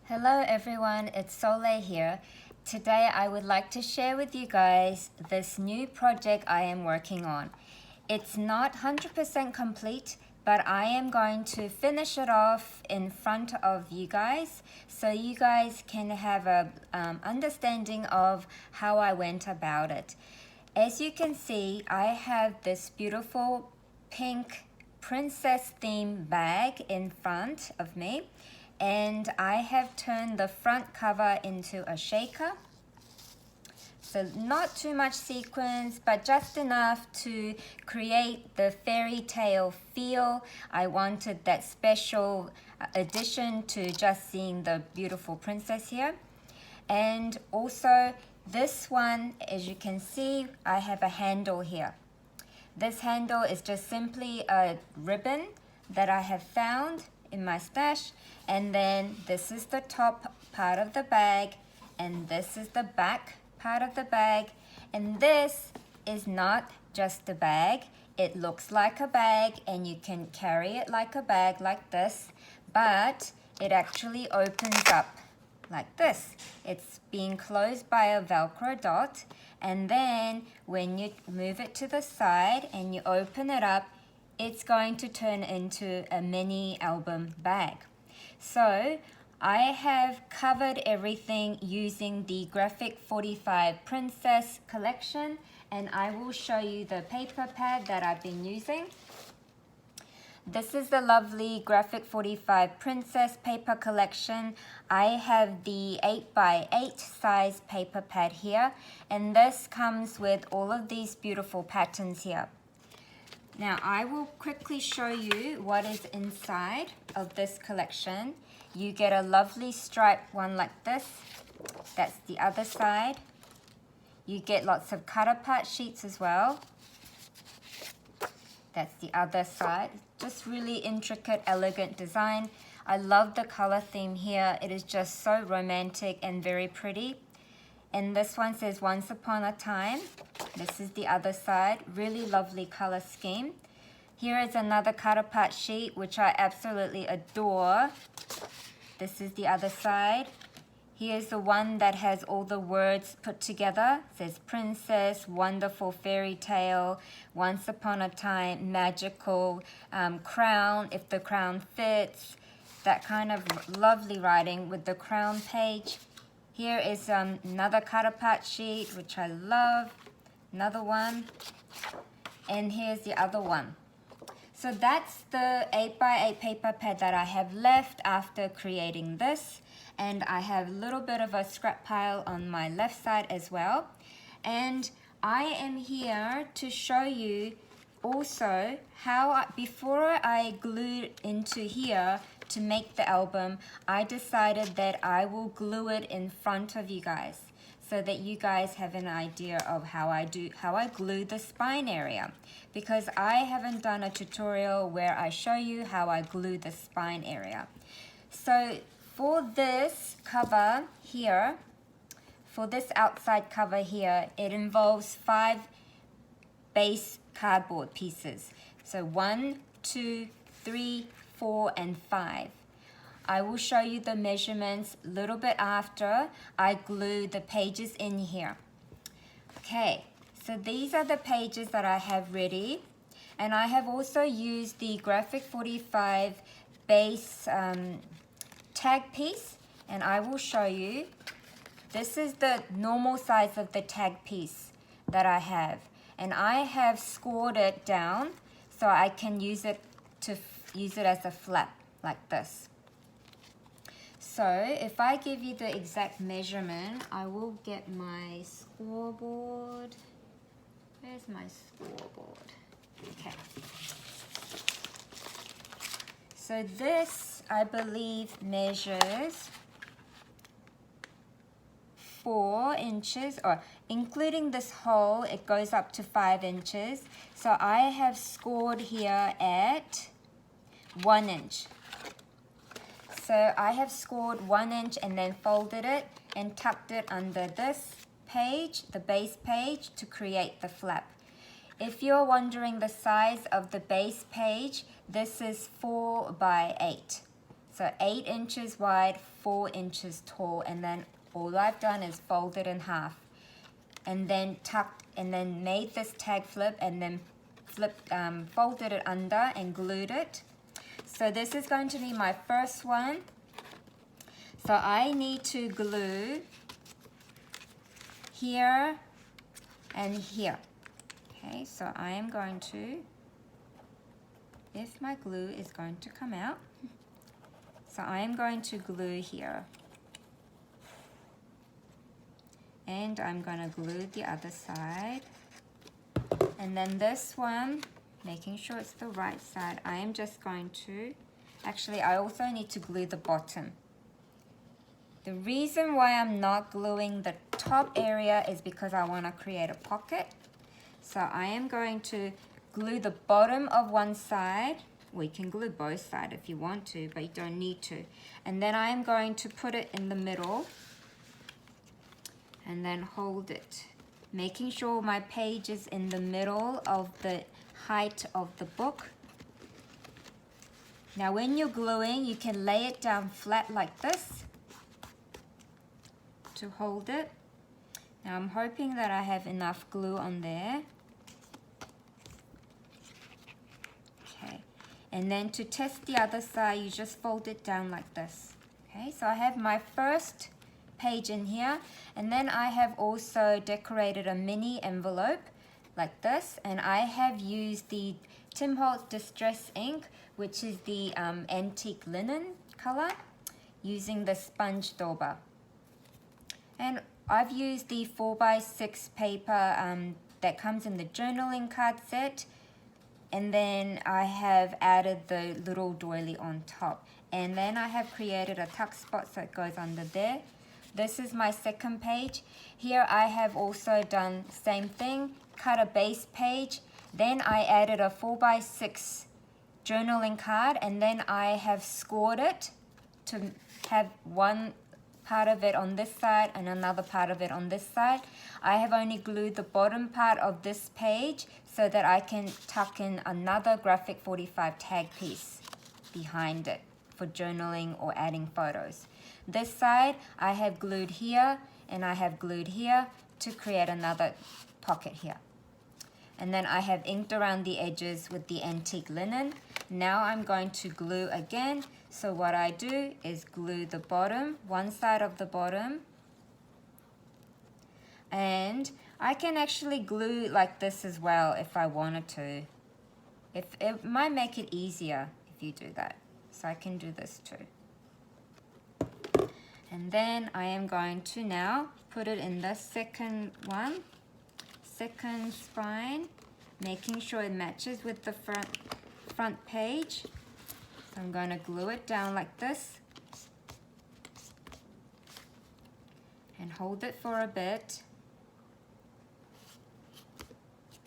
Hello everyone, it's Soleil here. Today I would like to share with you guys this new project I am working on. It's not 100% complete, but I am going to finish it off in front of you guys so you guys can have a understanding of how I went about it. As you can see, I have this beautiful pink princess theme bag in front of me, and I have turned the front cover into a shaker. So not too much sequins, but just enough to create the fairy tale feel. I wanted that special addition to just seeing the beautiful princess here. And also this one, as you can see, I have a handle here. This handle is just simply a ribbon that I have found in my stash, and then this is the top part of the bag, and this is the back part of the bag, and this is not just a bag. It looks like a bag and you can carry it like a bag like this, but it actually opens up like this. It's being closed by a Velcro dot, and then when you move it to the side and you open it up, it's going to turn into a mini album bag. So I have covered everything using the Graphic 45 Princess collection, and I will show you the paper pad that I've been using. This is the lovely Graphic 45 Princess paper collection. I have the 8x8 size paper pad here, and this comes with all of these beautiful patterns here. Now I will quickly show you what is inside of this collection. You get a lovely striped one like this. That's the other side. You get lots of cut apart sheets as well. That's the other side. Just really intricate, elegant design. I love the color theme here. It is just so romantic and very pretty. And this one says Once Upon a Time. This is the other side. Really lovely color scheme. Here is another cut apart sheet, which I absolutely adore. This is the other side. Here's the one that has all the words put together. It says Princess, Wonderful Fairy Tale, Once Upon a Time, Magical, Crown, If the Crown Fits. That kind of lovely writing with the crown page. Here is another cut apart sheet, which I love. Another one. And here's the other one. So that's the 8x8 paper pad that I have left after creating this. And I have a little bit of a scrap pile on my left side as well. And I am here to show you also how, before I glued into here to make the album, I decided that I will glue it in front of you guys so that you guys have an idea of how I glue the spine area, because I haven't done a tutorial where I show you how I glue the spine area. So for this cover here, for this outside cover here, it involves 5 base cardboard pieces. So 1, 2, 3, 4, and 5. I will show you the measurements a little bit after I glue the pages in here. Okay, so these are the pages that I have ready. And I have also used the Graphic 45 base tag piece, and I will show you. This is the normal size of the tag piece that I have, and I have scored it down so I can use it as a flap like this. So if I give you the exact measurement, I will get my scoreboard. Where's my scoreboard? Okay. So this, I believe, measures 4 inches, or including this hole, it goes up to 5 inches. So I have scored here at 1 inch. So I have scored 1 inch and then folded it and tucked it under this page, the base page, to create the flap. If you're wondering the size of the base page, this is 4x8. So 8 inches wide, 4 inches tall, and then all I've done is fold it in half and then tucked and then made this tag flip and then folded it under and glued it. So this is going to be my first one. So I need to glue here and here. Okay, so I am going to, if my glue is going to come out, so I am going to glue here. And I'm going to glue the other side. And then this one, making sure it's the right side, I am just going to, actually I also need to glue the bottom. The reason why I'm not gluing the top area is because I want to create a pocket. So I am going to glue the bottom of one side. We can glue both sides if you want to, but you don't need to. And then I am going to put it in the middle and then hold it, making sure my page is in the middle of the height of the book. Now when you're gluing, you can lay it down flat like this to hold it. Now I'm hoping that I have enough glue on there. Okay, and then to test the other side, you just fold it down like this. Okay, so I have my first page in here, and then I have also decorated a mini envelope like this, and I have used the Tim Holtz Distress Ink, which is the antique linen color, using the sponge dauber. And I've used the 4x6 paper that comes in the journaling card set, and then I have added the little doily on top, and then I have created a tuck spot so it goes under there. This is my second page. Here I have also done the same thing, cut a base page, then I added a 4x6 journaling card, and then I have scored it to have one part of it on this side and another part of it on this side. I have only glued the bottom part of this page so that I can tuck in another Graphic 45 tag piece behind it for journaling or adding photos. This side I have glued here and I have glued here to create another pocket here. And then I have inked around the edges with the antique linen. Now I'm going to glue again. So what I do is glue the bottom, one side of the bottom. And I can actually glue like this as well if I wanted to. It might make it easier if you do that. So I can do this too. And then I am going to now put it in the second one, second spine, making sure it matches with the front page. So I'm going to glue it down like this and hold it for a bit.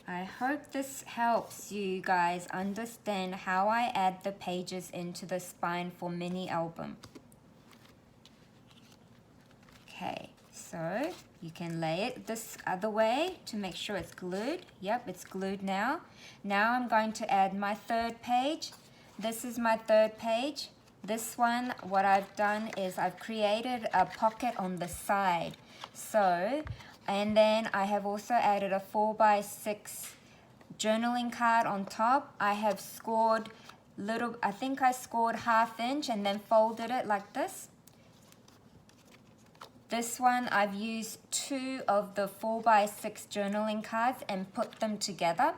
I hope this helps you guys understand how I add the pages into the spine for mini album. Okay, so you can lay it this other way to make sure it's glued. Yep, it's glued now. Now I'm going to add my third page. This is my third page. This one, what I've done is I've created a pocket on the side. So, and then I have also added a 4x6 journaling card on top. I have scored little, I think I scored 1/2 inch and then folded it like this. This one I've used 2 of the 4x6 journaling cards and put them together.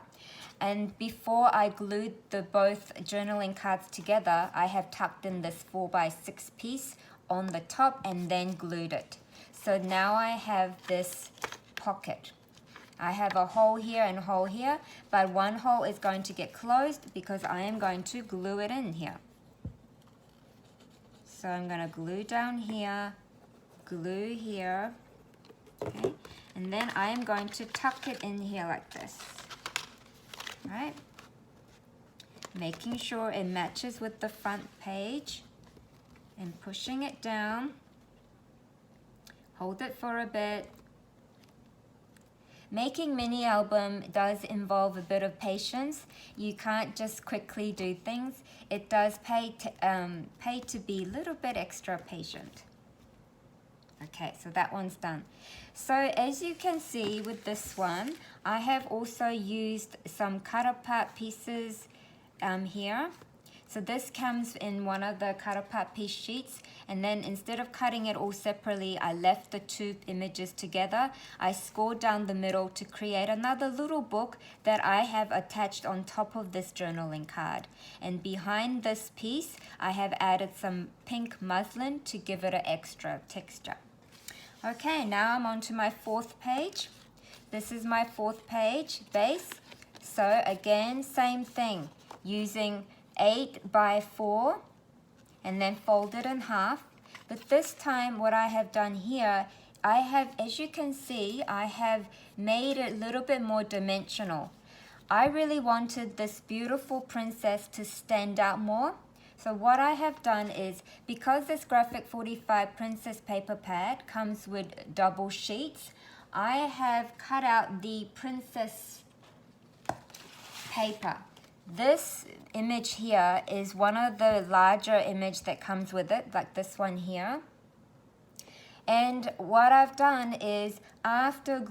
And before I glued the both journaling cards together, I have tucked in this 4x6 piece on the top and then glued it. So now I have this pocket. I have a hole here and a hole here, but one hole is going to get closed because I am going to glue it in here. So I'm going to glue down here, glue here, okay, and then I am going to tuck it in here like this, right? Making sure it matches with the front page and pushing it down. Hold it for a bit. making mini album does involve a bit of patience. You can't just quickly do things. It does pay to be a little bit extra patient. Okay, so that one's done. So as you can see with this one, I have also used some cut apart pieces here. So this comes in one of the cut apart piece sheets, and then instead of cutting it all separately, I left the two images together. I scored down the middle to create another little book that I have attached on top of this journaling card. And behind this piece, I have added some pink muslin to give it an extra texture. Okay, now I'm on to my fourth page. This is my fourth page base. So again, same thing, using 8 by 4 and then fold it in half. But this time what I have done here, I have, as you can see, I have made it a little bit more dimensional. I really wanted this beautiful princess to stand out more. So what I have done is, because this Graphic 45 princess paper pad comes with double sheets, I have cut out the princess paper. This image here is one of the larger image that comes with it, like this one here. And what I've done is, after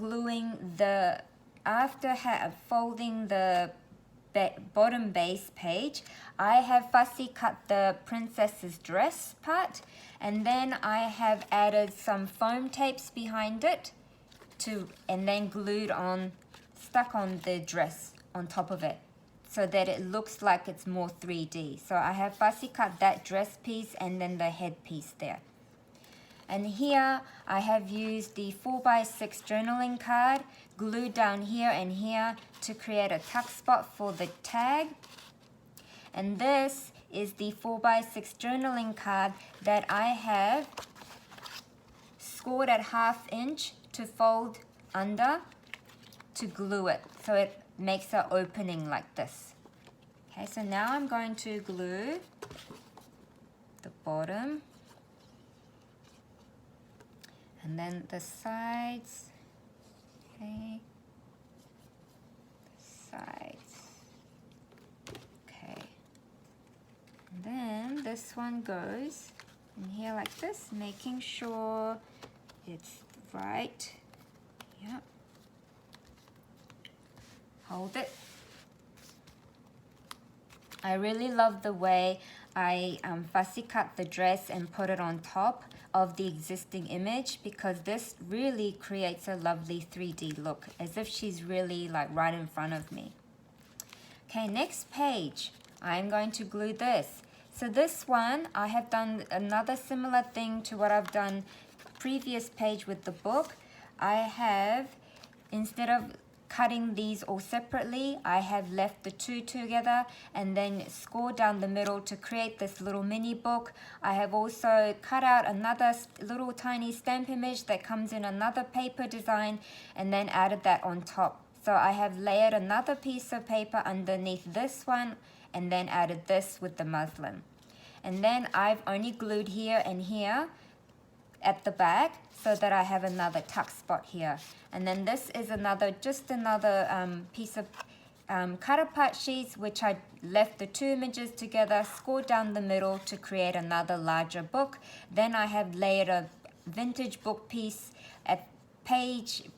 folding the bottom base page, I have fussy cut the princess's dress part, and then I have added some foam tapes behind it and then stuck on the dress on top of it, so that it looks like it's more 3D. So I have fussy cut that dress piece and then the head piece there. And here I have used the 4x6 journaling card, glued down here and here to create a tuck spot for the tag. And this is the 4x6 journaling card that I have scored at 1/2 inch to fold under to glue it, so it makes an opening like this. Okay, so now I'm going to glue the bottom and then the sides. Okay, the sides. Okay, and then this one goes in here like this, making sure it's right. Yep. Hold it. I really love the way I fussy cut the dress and put it on top of the existing image, because this really creates a lovely 3D look, as if she's really like right in front of me. Okay, next page, I'm going to glue this. So this one, I have done another similar thing to what I've done previous page with the book. I have, instead of cutting these all separately, I have left the two together and then scored down the middle to create this little mini book. I have also cut out another little tiny stamp image that comes in another paper design and then added that on top. So I have layered another piece of paper underneath this one and then added this with the muslin. And then I've only glued here and here at the back so that I have another tuck spot here. And then this is just another piece of cut apart sheets, which I left the two images together, scored down the middle to create another larger book. Then I have layered a vintage book piece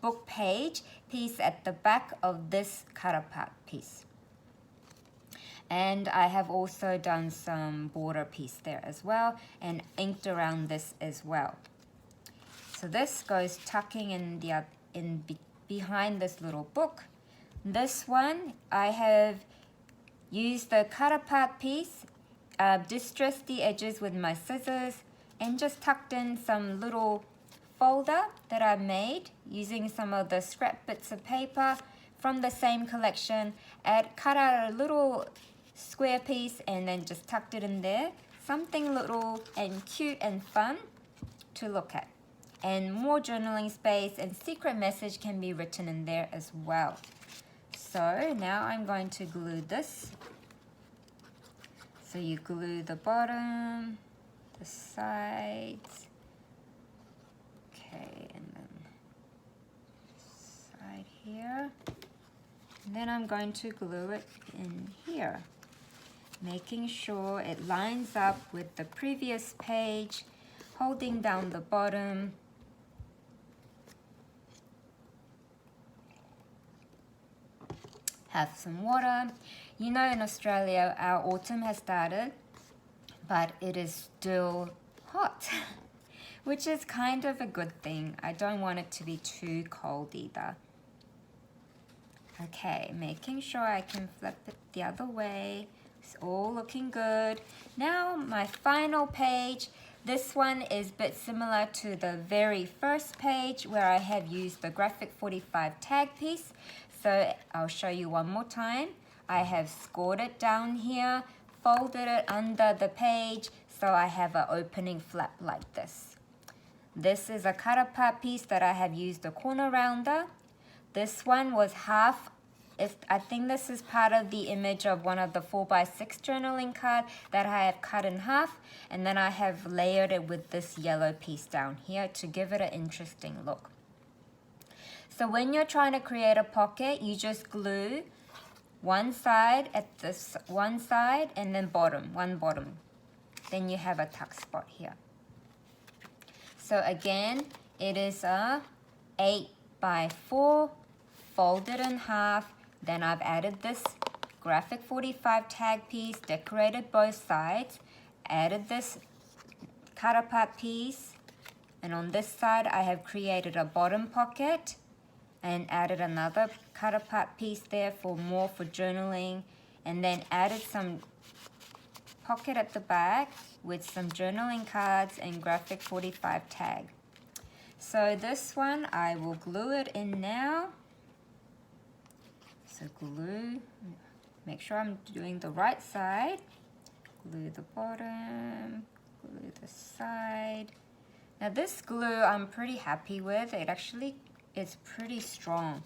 book page piece at the back of this cut apart piece. And I have also done some border piece there as well and inked around this as well. So this goes tucking in behind this little book. This one, I have used the cut apart piece, distressed the edges with my scissors, and just tucked in some little folder that I made using some of the scrap bits of paper from the same collection. Cut out a little square piece and then just tucked it in there. Something little and cute and fun to look at. And more journaling space and secret message can be written in there as well. So now I'm going to glue this. So you glue the bottom, the sides, okay, and then side here. then I'm going to glue it in here, making sure it lines up with the previous page, holding down the bottom. Have some water. You know, in Australia, our autumn has started, but it is still hot, which is kind of a good thing. I don't want it to be too cold either. Okay, making sure I can flip it the other way. It's all looking good. Now my final page. This one is a bit similar to the very first page where I have used the Graphic 45 tag piece. So I'll show you one more time. I have scored it down here, folded it under the page, so I have an opening flap like this. This is a cut apart piece that I have used a corner rounder. This one was half. I think this is part of the image of one of the 4x6 journaling card that I have cut in half, and then I have layered it with this yellow piece down here to give it an interesting look. So when you're trying to create a pocket, you just glue one side at this one side and then one bottom. Then you have a tuck spot here. So again, it is a 8x4, folded in half. Then I've added this Graphic 45 tag piece, decorated both sides, added this cut apart piece, and on this side I have created a bottom pocket and added another cut apart piece there for journaling, and then added some pocket at the back with some journaling cards and Graphic 45 tag. So this one I will glue it in now. So glue, make sure I'm doing the right side. Glue the bottom, glue the side. Now this glue I'm pretty happy with. It actually is pretty strong.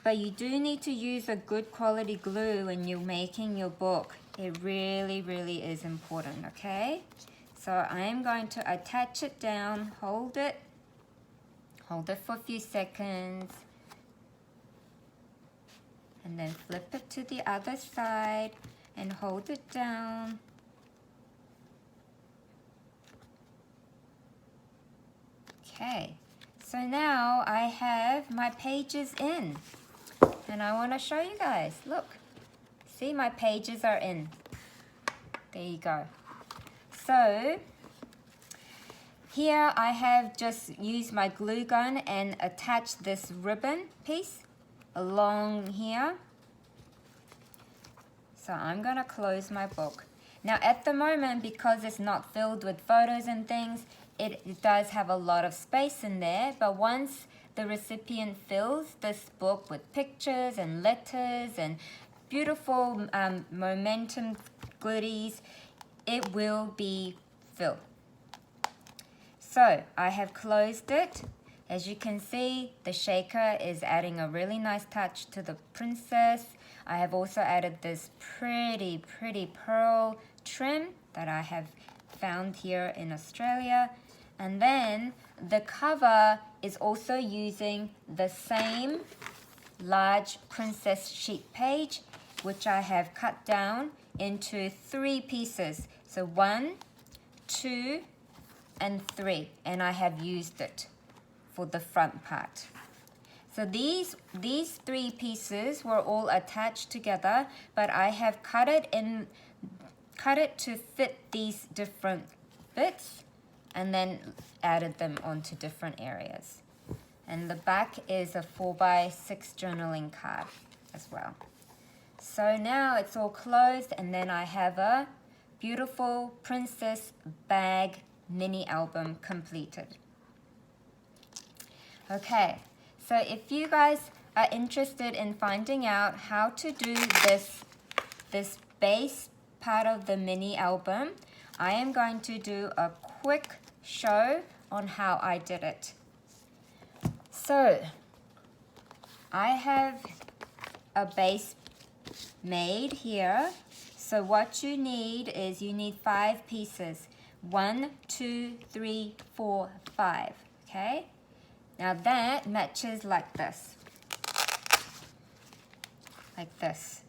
But you do need to use a good quality glue when you're making your book. It really, really is important, okay? So I am going to attach it down, hold it for a few seconds, and then flip it to the other side and hold it down. Okay, so now I have my pages in, and I want to show you guys. Look, see, my pages are in. There you go. So here I have just used my glue gun and attached this ribbon piece along here. So I'm going to close my book. Now at the moment, because it's not filled with photos and things, it does have a lot of space in there, but once the recipient fills this book with pictures and letters and beautiful momentum goodies, it will be filled. So I have closed it. As you can see, the shaker is adding a really nice touch to the princess. I have also added this pretty pearl trim that I have found here in Australia. And then the cover is also using the same large princess sheet page, which I have cut down into 3 pieces. So 1, 2, and 3, and I have used it for the front part. So these 3 pieces were all attached together, but I have cut it to fit these different bits and then added them onto different areas. And the back is a 4x6 journaling card as well. So now it's all closed, and then I have a beautiful princess bag mini album completed. Okay, so if you guys are interested in finding out how to do this base part of the mini album, I am going to do a quick show on how I did it. So I have a base made here. So what you need is 5 pieces. 1, 2, 3, 4, 5. Okay? Now that matches like this. like this.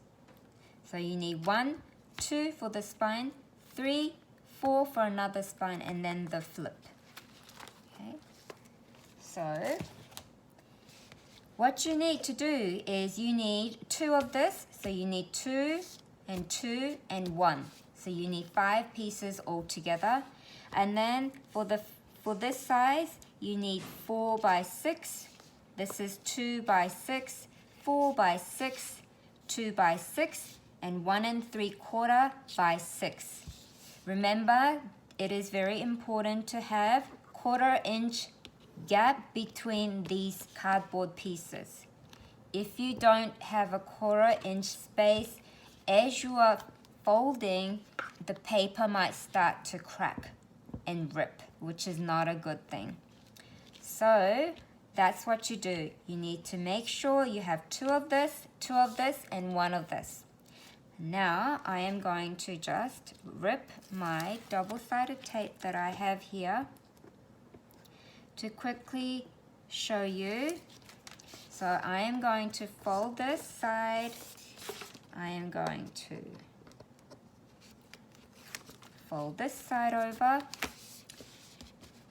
So you need 1, 2 for the spine, 3, 4 for another spine, and then the flip. Okay, so what you need to do is you need 2 of this, so you need 2 and 2 and 1. So you need 5 pieces altogether. And then for this size, you need 4 by 6. This is 2 by 6, 4 by 6, 2 by 6, and 1 3/4 by 6. Remember, it is very important to have 1/4 inch gap between these cardboard pieces. If you don't have a 1/4 inch space, as you are folding, the paper might start to crack and rip, which is not a good thing. So that's what you do. You need to make sure you have 2 of this, 2 of this, and 1 of this. Now I am going to just rip my double-sided tape that I have here to quickly show you. So I am going to fold this side. I am going to fold this side over.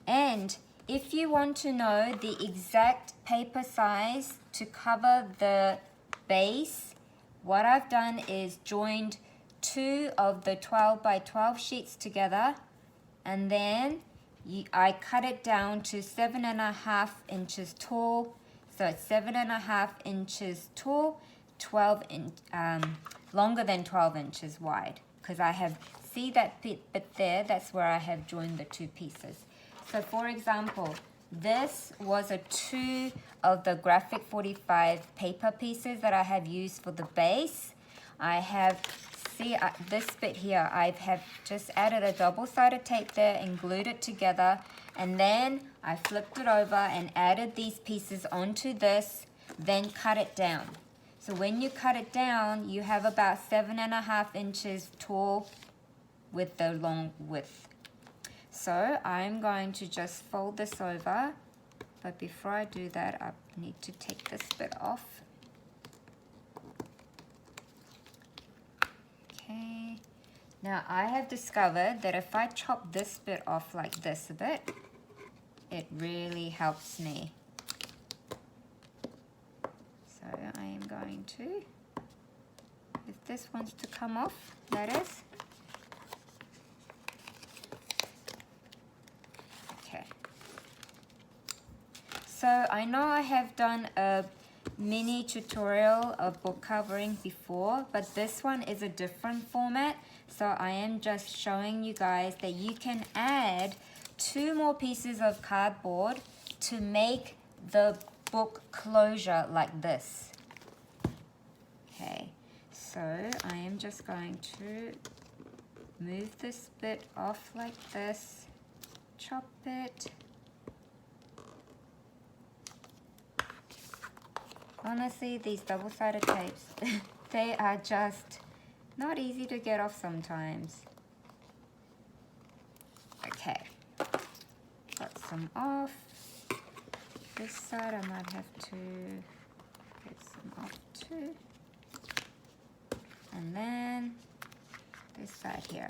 And if you want to know the exact paper size to cover the base, what I've done is joined 2 of the 12 by 12 sheets together, and then I cut it down to 7.5 inches tall. So it's 7.5 inches tall, longer than 12 inches wide, because I have, see that bit there, that's where I have joined the 2 pieces. So for example, this was a 2 of the Graphic 45 paper pieces that I have used for the base. I have, see this bit here, I have just added a double-sided tape there and glued it together, and then I flipped it over and added these pieces onto this, then cut it down. So when you cut it down, you have about 7.5 inches tall with the long width. So I'm going to just fold this over, but before I do that, I need to take this bit off. Okay, now I have discovered that if I chop this bit off like this a bit, it really helps me. So I am going to, if this wants to come off, that is. Okay. So I know I have done a mini tutorial of book covering before, but this one is a different format. So I am just showing you guys that you can add 2 more pieces of cardboard to make the book closure like this. Okay, so I am just going to move this bit off like this, chop it. Honestly, these double-sided tapes, they are just not easy to get off sometimes. Okay, got some off. This side I might have to get some off too. And then this side here.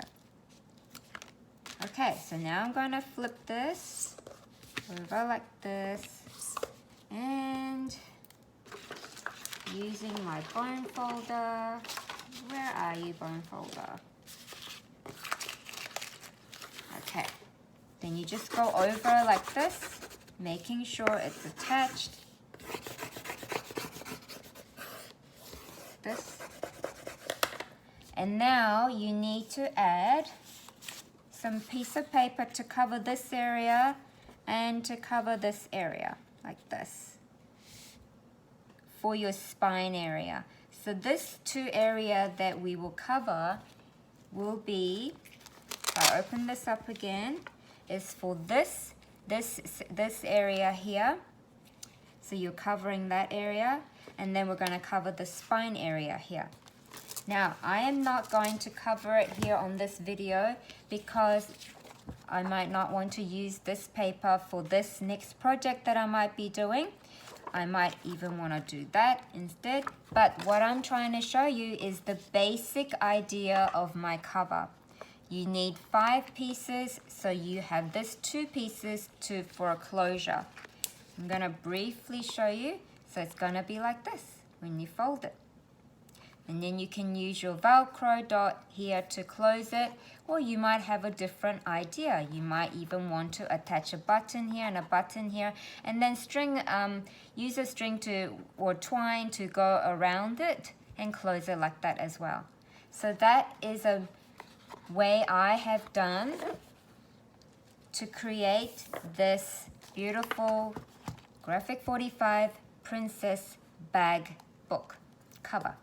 Okay, so now I'm going to flip this over like this, and using my bone folder, where are you, bone folder? Okay, then you just go over like this, making sure it's attached. This. And now you need to add some piece of paper to cover this area and to cover this area, like this, for your spine area. So this 2 area that we will cover will be, if I open this up again, is for this area here. So you're covering that area, and then we're going to cover the spine area here. Now, I am not going to cover it here on this video because I might not want to use this paper for this next project that I might be doing. I might even want to do that instead. But what I'm trying to show you is the basic idea of my cover. You need 5 pieces, so you have this 2 pieces for a closure. I'm going to briefly show you. So it's going to be like this when you fold it. And then you can use your Velcro dot here to close it, or you might have a different idea. You might even want to attach a button here and a button here, and then use a string or twine to go around it and close it like that as well. So that is a way I have done to create this beautiful Graphic 45 Princess Bag book cover.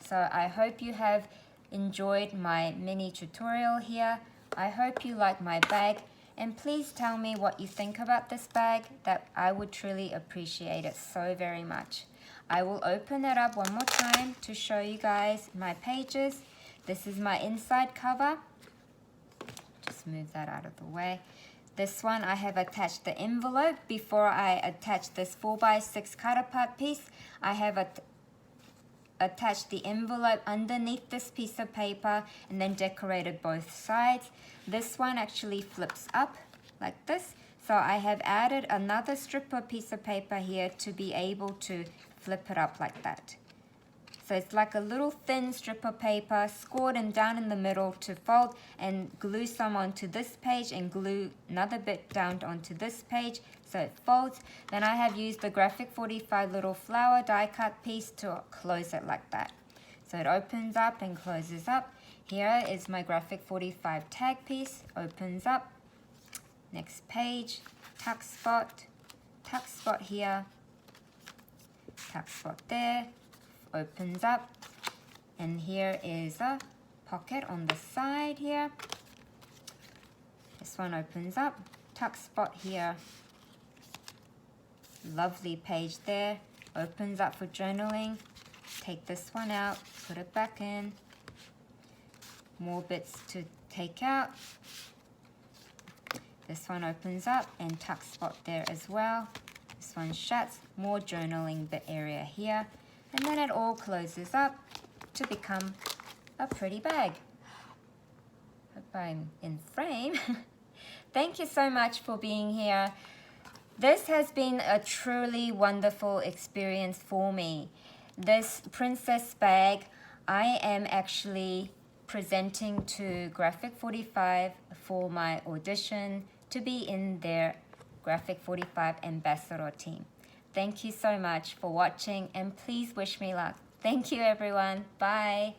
So I hope you have enjoyed my mini tutorial here. I hope you like my bag, and please tell me what you think about this bag. That I would truly appreciate it so very much. I will open it up one more time to show you guys my pages. This is my inside cover. Just move that out of the way. This one I have attached the envelope. Before I attach this 4x6 cut apart piece, I have attached the envelope underneath this piece of paper and then decorated both sides. This one actually flips up like this. So I have added another strip or piece of paper here to be able to flip it up like that. So it's like a little thin strip of paper, scored and down in the middle to fold, and glue some onto this page and glue another bit down onto this page so it folds. Then I have used the Graphic 45 little flower die cut piece to close it like that. So it opens up and closes up. Here is my Graphic 45 tag piece, opens up. Next page, tuck spot here, tuck spot there. Opens up, and here is a pocket on the side here. This one opens up, tuck spot here, lovely page there, opens up for journaling. Take this one out, put it back in, more bits to take out. This one opens up and tuck spot there as well. This one shuts, more journaling bit area here. And then it all closes up to become a pretty bag. Hope I'm in frame. Thank you so much for being here. This has been a truly wonderful experience for me. This princess bag, I am actually presenting to Graphic 45 for my audition to be in their Graphic 45 ambassador team. Thank you so much for watching, and please wish me luck. Thank you, everyone. Bye.